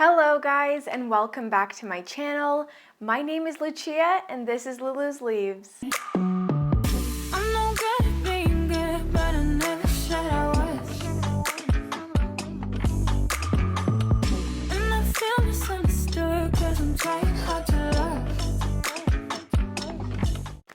Hello guys, and welcome back to my channel. My name is Lucia and this is Lulu's Leaves.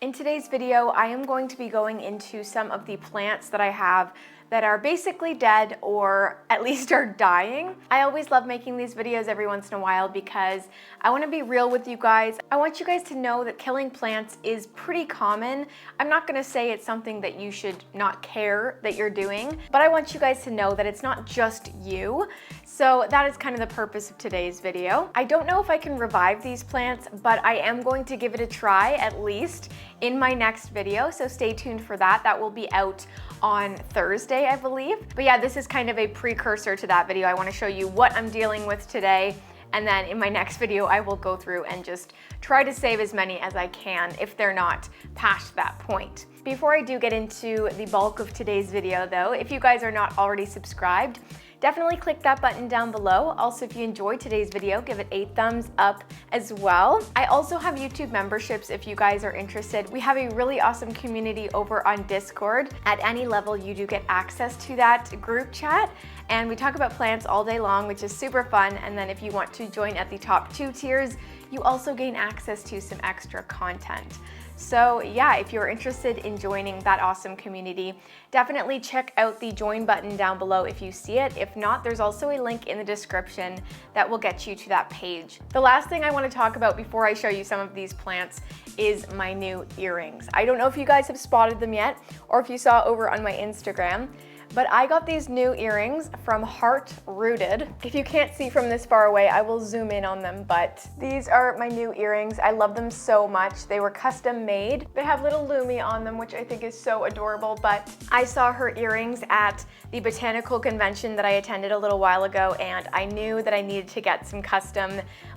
In today's video, I am going to be going into some of the plants that I have that are basically dead or at least are dying. I always love making these videos every once in a while because I want to be real with you guys. I want you guys to know that killing plants is pretty common. I'm not going to say it's something that you should not care that you're doing, but I want you guys to know that it's not just you. So that is kind of the purpose of today's video. I don't know if I can revive these plants, but I am going to give it a try at least in my next video. So stay tuned for that. That will be out on Thursday, I believe. But yeah, this is kind of a precursor to that video. I want to show you what I'm dealing with today. And then in my next video, I will go through and just try to save as many as I can if they're not past that point. Before I do get into the bulk of today's video though, if you guys are not already subscribed, definitely click that button down below. Also, if you enjoyed today's video, give it a thumbs up as well. I also have YouTube memberships if you guys are interested. We have a really awesome community over on Discord. At any level, you do get access to that group chat, and we talk about plants all day long, which is super fun. And then if you want to join at the top 2 tiers, you also gain access to some extra content. So yeah, if you're interested in joining that awesome community, definitely check out the join button down below if you see it. If not, there's also a link in the description that will get you to that page. The last thing I want to talk about before I show you some of these plants is my new earrings. I don't know if you guys have spotted them yet or if you saw over on my Instagram, but I got these new earrings from Heart Rooted. If you can't see from this far away, I will zoom in on them, but these are my new earrings. I love them so much. They were custom made. They have little Lumi on them, which I think is so adorable, but I saw her earrings at the botanical convention that I attended a little while ago, and I knew that I needed to get some custom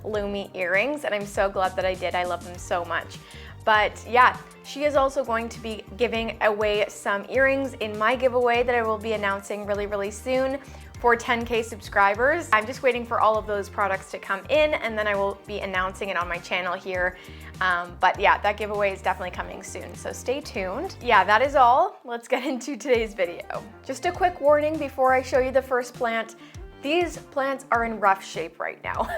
Lumi earrings, and I'm so glad that I did. I love them so much. But yeah, she is also going to be giving away some earrings in my giveaway that I will be announcing really soon for 10K subscribers. I'm just waiting for all of those products to come in, and then I will be announcing it on my channel here. But yeah, that giveaway is definitely coming soon, so stay tuned. Yeah, that is all. Let's get into today's video. Just a quick warning before I show you the first plant. These plants are in rough shape right now.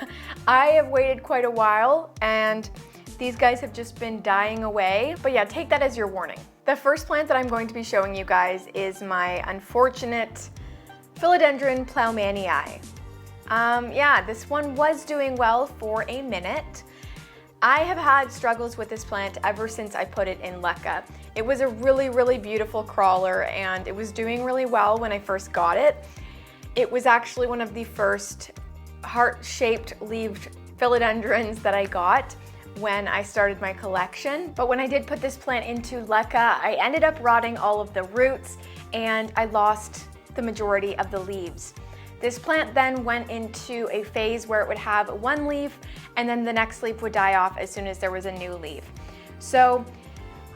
I have waited quite a while, and these guys have just been dying away. But yeah, take that as your warning. The first plant that I'm going to be showing you guys is my unfortunate Philodendron Plowmanii. Yeah, this one was doing well for a minute. I have had struggles with this plant ever since I put it in LECA. It was a really beautiful crawler, and it was doing really well when I first got it. It was actually one of the first heart-shaped leaved philodendrons that I got when I started my collection. But when I did put this plant into LECA, I ended up rotting all of the roots and I lost the majority of the leaves. This plant then went into a phase where it would have one leaf and then the next leaf would die off as soon as there was a new leaf. So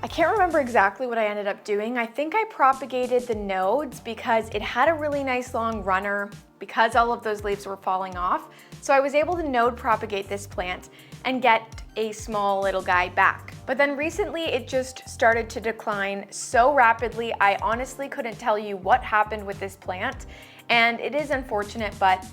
I can't remember exactly what I ended up doing. I think I propagated the nodes because it had a really nice long runner because all of those leaves were falling off. So I was able to node propagate this plant and get a small little guy back. But then recently it just started to decline so rapidly, I honestly couldn't tell you what happened with this plant. And it is unfortunate, but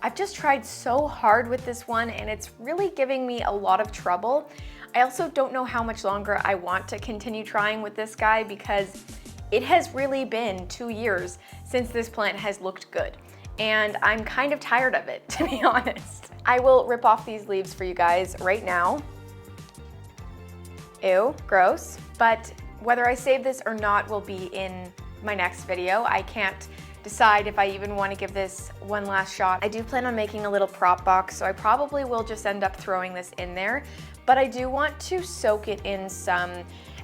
I've just tried so hard with this one and it's really giving me a lot of trouble. I also don't know how much longer I want to continue trying with this guy because it has really been 2 years since this plant has looked good. And I'm kind of tired of it, to be honest. I will rip off these leaves for you guys right now. Ew, gross. But whether I save this or not will be in my next video. I can't decide if I even want to give this one last shot. I do plan on making a little prop box, so I probably will just end up throwing this in there. But I do want to soak it in some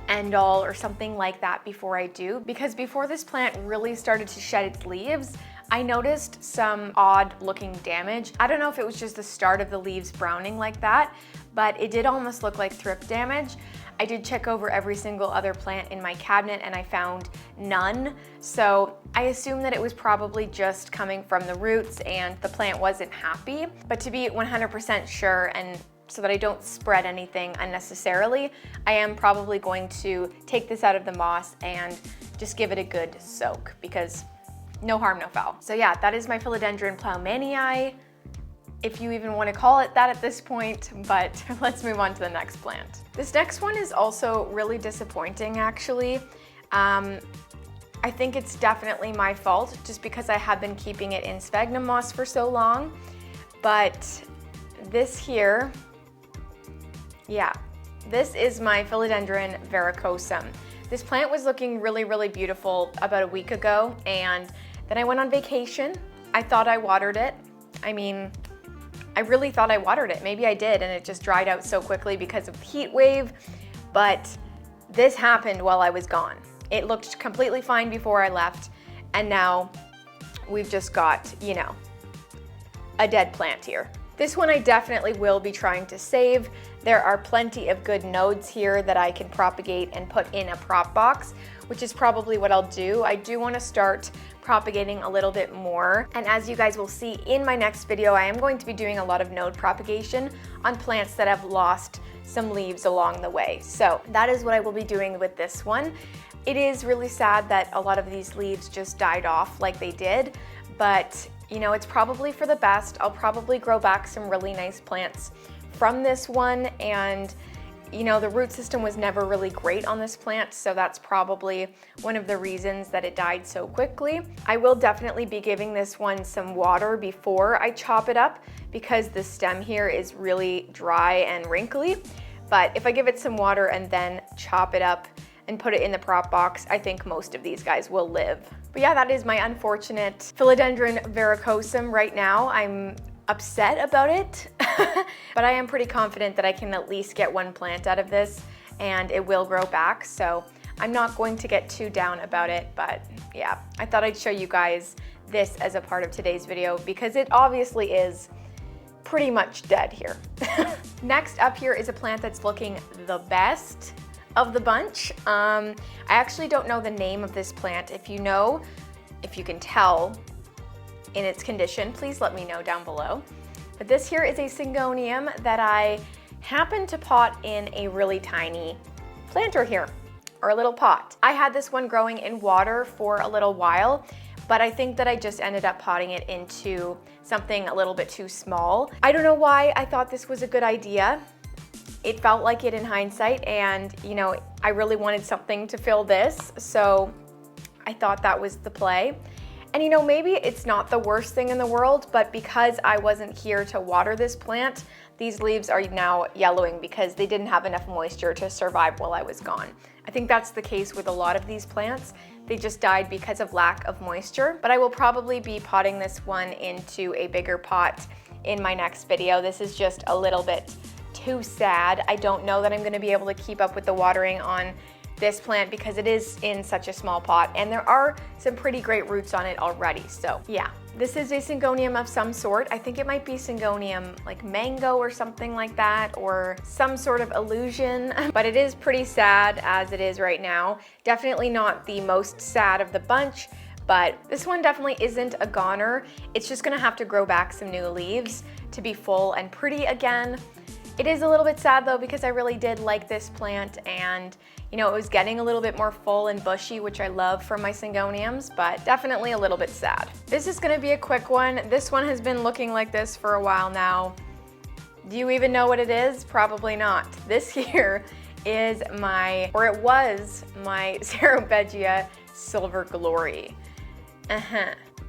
end-all or something like that before I do, because before this plant really started to shed its leaves, I noticed some odd looking damage. I don't know if it was just the start of the leaves browning like that, but it did almost look like thrip damage. I did check over every single other plant in my cabinet and I found none. So I assume that it was probably just coming from the roots and the plant wasn't happy. But to be 100% sure, and so that I don't spread anything unnecessarily, I am probably going to take this out of the moss and just give it a good soak, because no harm, no foul. So yeah, that is my Philodendron Plowmanii, if you even want to call it that at this point, but let's move on to the next plant. This next one is also really disappointing, actually. I think it's definitely my fault, just because I have been keeping it in sphagnum moss for so long. But this here, yeah, this is my Philodendron Verrucosum. This plant was looking really, really beautiful about a week ago, and then I went on vacation. I thought I watered it. I mean, I really thought I watered it. Maybe I did, and it just dried out so quickly because of the heat wave. But this happened while I was gone. It looked completely fine before I left, and now we've just got, you know, a dead plant here. This one I definitely will be trying to save. There are plenty of good nodes here that I can propagate and put in a prop box, which is probably what I'll do. I do want to start propagating a little bit more, and as you guys will see in my next video, I am going to be doing a lot of node propagation on plants that have lost some leaves along the way. So that is what I will be doing with this one. It is really sad that a lot of these leaves just died off like they did, but you know, it's probably for the best. I'll probably grow back some really nice plants from this one, and you know, the root system was never really great on this plant, so that's probably one of the reasons that it died so quickly. I will definitely be giving this one some water before I chop it up, because the stem here is really dry and wrinkly. But if I give it some water and then chop it up and put it in the prop box, I think most of these guys will live. But yeah, that is my unfortunate Philodendron Verrucosum right now. I'm upset about it, but I am pretty confident that I can at least get one plant out of this and it will grow back. So I'm not going to get too down about it, but yeah, I thought I'd show you guys this as a part of today's video, because it obviously is pretty much dead here. Next up here is a plant that's looking the best of the bunch. I actually don't know the name of this plant. If you know, if you can tell in its condition, please let me know down below. But this here is a Syngonium that I happened to pot in a really tiny planter here, or a little pot. I had this one growing in water for a little while, but I think that I just ended up potting it into something a little bit too small. I don't know why I thought this was a good idea. It felt like it in hindsight, and you know, I really wanted something to fill this, so I thought that was the play. And you know, maybe it's not the worst thing in the world, but because I wasn't here to water this plant, these leaves are now yellowing because they didn't have enough moisture to survive while I was gone. I think that's the case with a lot of these plants. They just died because of lack of moisture, but I will probably be potting this one into a bigger pot in my next video. This is just a little bit too sad. I don't know that I'm going to be able to keep up with the watering on this plant because it is in such a small pot, and there are some pretty great roots on it already. So yeah, this is a Syngonium of some sort. I think it might be Syngonium like mango or something like that, or some sort of illusion, but it is pretty sad as it is right now. Definitely not the most sad of the bunch, but this one definitely isn't a goner. It's just gonna have to grow back some new leaves to be full and pretty again. It is a little bit sad though, because I really did like this plant, and you know, it was getting a little bit more full and bushy, which I love from my Syngoniums, but definitely a little bit sad. This is gonna be a quick one. This one has been looking like this for a while now. Do you even know what it is? Probably not. This here is my, or it was my Ceropegia Silver Glory.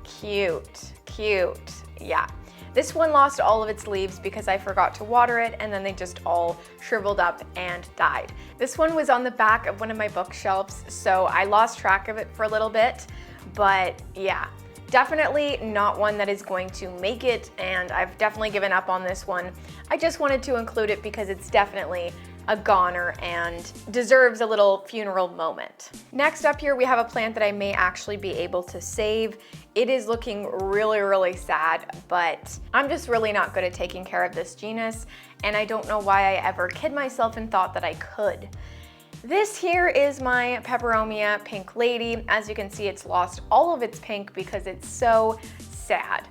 Cute, cute, yeah. This one lost all of its leaves because I forgot to water it, and then they just all shriveled up and died. This one was on the back of one of my bookshelves, so I lost track of it for a little bit, but yeah, definitely not one that is going to make it, and I've definitely given up on this one. I just wanted to include it because it's definitely a goner and deserves a little funeral moment. Next up here, we have a plant that I may actually be able to save. It is looking really, really sad, but I'm just really not good at taking care of this genus, and I don't know why I ever kid myself and thought that I could. This here is my Peperomia pink lady. As you can see, it's lost all of its pink because it's so sad.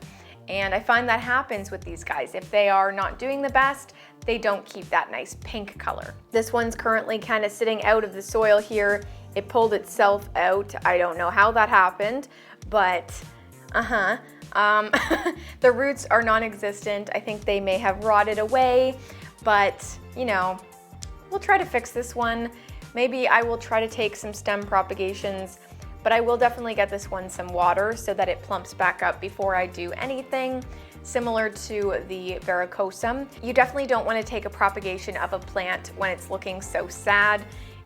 And I find that happens with these guys. If they are not doing the best, they don't keep that nice pink color. This one's currently kind of sitting out of the soil here. It pulled itself out. I don't know how that happened, but the roots are non-existent. I think they may have rotted away, but you know, we'll try to fix this one. Maybe I will try to take some stem propagations, but I will definitely get this one some water so that it plumps back up before I do anything. Similar to the Verrucosum, you definitely don't want to take a propagation of a plant when it's looking so sad.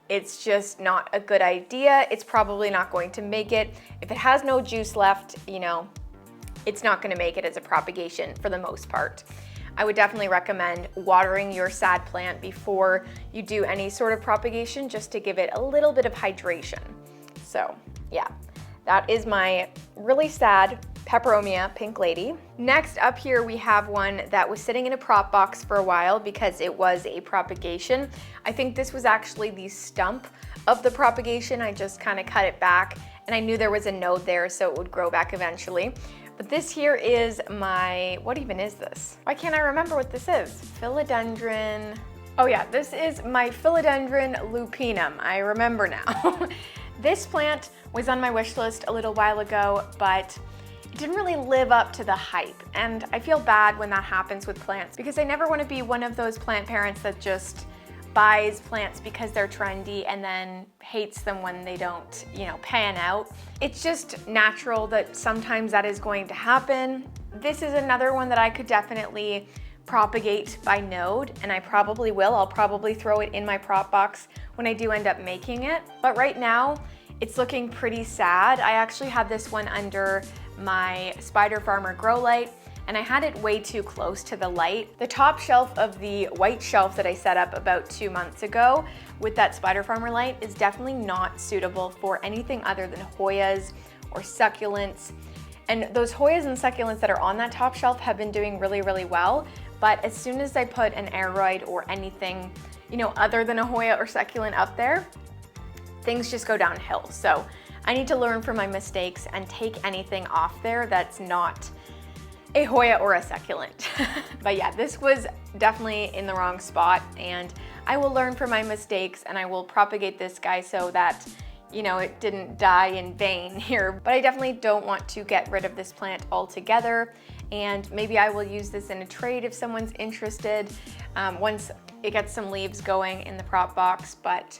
It's just not a good idea. It's probably not going to make it. If it has no juice left, you know, it's not going to make it as a propagation for the most part. I would definitely recommend watering your sad plant before you do any sort of propagation, just to give it a little bit of hydration. So yeah, that is my really sad Peperomia pink lady. Next up here we have one that was sitting in a prop box for a while because it was a propagation. I think this was actually the stump of the propagation. I just kind of cut it back and I knew there was a node there, so it would grow back eventually. But this here is my, what even is this? Why can't I remember what this is? Philodendron, oh yeah, this is my Philodendron Lupinum. I remember now. This plant was on my wish list a little while ago, but it didn't really live up to the hype. And I feel bad when that happens with plants because I never want to be one of those plant parents that just buys plants because they're trendy and then hates them when they don't, you know, pan out. It's just natural that sometimes that is going to happen. This is another one that I could definitely propagate by node, and I probably will. I'll probably throw it in my prop box when I do end up making it. But right now, it's looking pretty sad. I actually had this one under my Spider Farmer grow light, and I had it way too close to the light. The top shelf of the white shelf that I set up about 2 months ago with that Spider Farmer light is definitely not suitable for anything other than Hoyas or succulents. And those Hoyas and succulents that are on that top shelf have been doing really, really well. But as soon as I put an aroid or anything, you know, other than a Hoya or succulent up there, things just go downhill. So I need to learn from my mistakes and take anything off there that's not a Hoya or a succulent. But yeah, this was definitely in the wrong spot, and I will learn from my mistakes and I will propagate this guy so that, you know, it didn't die in vain here. But I definitely don't want to get rid of this plant altogether, and maybe I will use this in a trade if someone's interested once it gets some leaves going in the prop box. But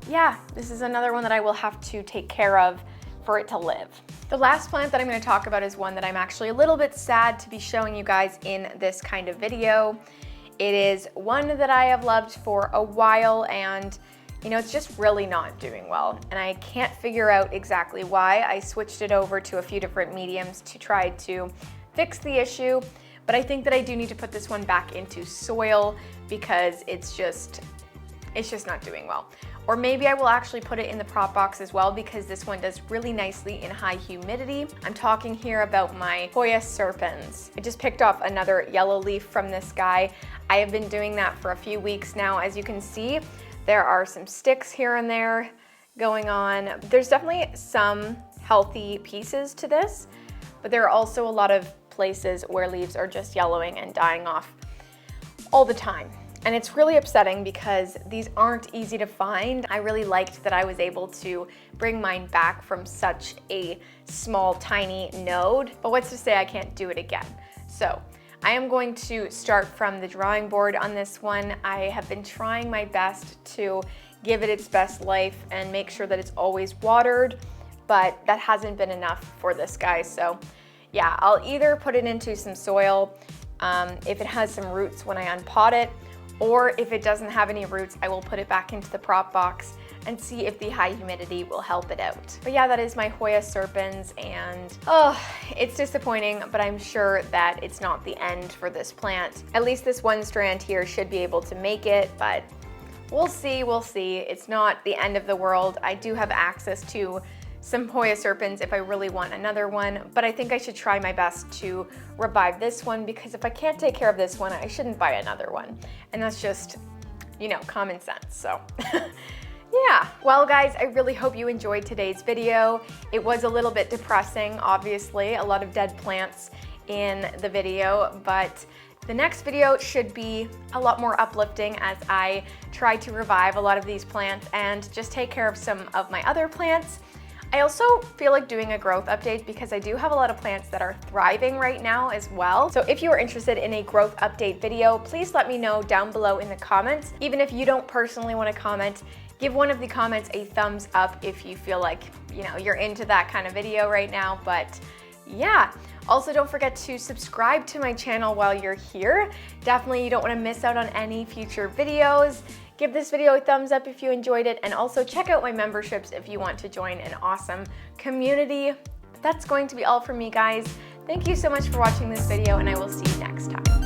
yeah, this is another one that I will have to take care of for it to live. The last plant that I'm going to talk about is one that I'm actually a little bit sad to be showing you guys in this kind of video. It is one that I have loved for a while, and you know, it's just really not doing well, and I can't figure out exactly why. I switched it over to a few different mediums to try to fix the issue, but I think that I do need to put this one back into soil because it's just not doing well. Or maybe I will actually put it in the prop box as well because this one does really nicely in high humidity. I'm talking here about my Hoya Serpens. I just picked off another yellow leaf from this guy. I have been doing that for a few weeks now. As you can see, there are some sticks here and there going on. There's definitely some healthy pieces to this, but there are also a lot of places where leaves are just yellowing and dying off all the time. And it's really upsetting because these aren't easy to find. I really liked that I was able to bring mine back from such a small, tiny node, but what's to say I can't do it again? So I am going to start from the drawing board on this one. I have been trying my best to give it its best life and make sure that it's always watered, but that hasn't been enough for this guy. So yeah, I'll either put it into some soil if it has some roots when I unpot it, or if it doesn't have any roots, I will put it back into the prop box and see if the high humidity will help it out. But yeah, that is my Hoya Serpens, and oh, it's disappointing, but I'm sure that it's not the end for this plant. At least this one strand here should be able to make it, but we'll see, we'll see. It's not the end of the world. I do have access to some Hoya Serpens if I really want another one, but I think I should try my best to revive this one, because if I can't take care of this one, I shouldn't buy another one. And that's just, you know, common sense. So yeah, well guys, I really hope you enjoyed today's video. It was a little bit depressing, obviously, a lot of dead plants in the video, but the next video should be a lot more uplifting as I try to revive a lot of these plants and just take care of some of my other plants. I also feel like doing a growth update because I do have a lot of plants that are thriving right now as well. So if you are interested in a growth update video, please let me know down below in the comments. Even if you don't personally want to comment, give one of the comments a thumbs up if you feel like, you know, you're into that kind of video right now. But yeah, also don't forget to subscribe to my channel while you're here. Definitely you don't want to miss out on any future videos. Give this video a thumbs up if you enjoyed it, and also check out my memberships if you want to join an awesome community. That's going to be all from me, guys. Thank you so much for watching this video, and I will see you next time.